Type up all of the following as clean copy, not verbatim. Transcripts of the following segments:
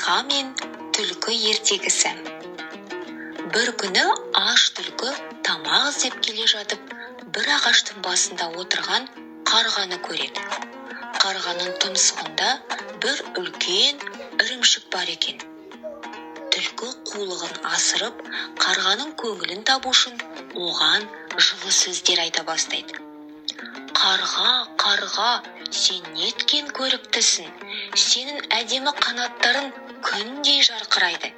Қарға мен түлкі ертегісі. Бір күні аш түлкі тамақ іздеп келе жатып, бір ағаштың басында отырған қарғаны көреді. Қарғаның тұмсығында бір үлкен ірімшік бар екен. Түлкі қулығын асырып, қарғаның көңілін табу үшін оған жылы сөздер айта бастайды. Қарға, қарға, сен неткен көріктісің, сенің әдемі қанаттарың күндей жарқырайды.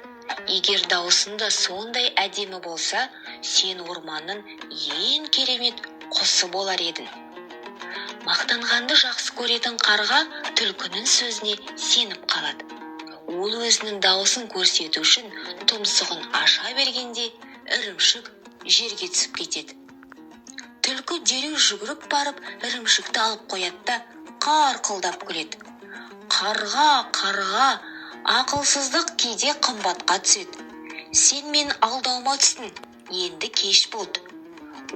Егер даусың да сондай әдемі болса, сен орманның ең керемет құсы болар едің. Мақтанғанды жақсы көретін қарға түлкінің сөзіне сеніп қалады. Ол өзінің даусын көрсету үшін тұмсығын аша бергенде ірімшік жерге түсіп кетеді. Түлкі дереу жүгіріп барып ірімшікті алып қояды да қарқылдап күледі. Қарға, қарға, ақылсыздық кейде қымбатқа түседі. Сен мен алдауыма түстің, енді кеш болды.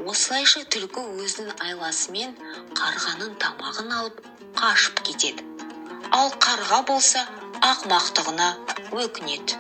Осылайша түлкі өзінің айласымен қарғаның тамағын алып қашып кетеді. Ал қарға болса ақымақтығына өкінеді.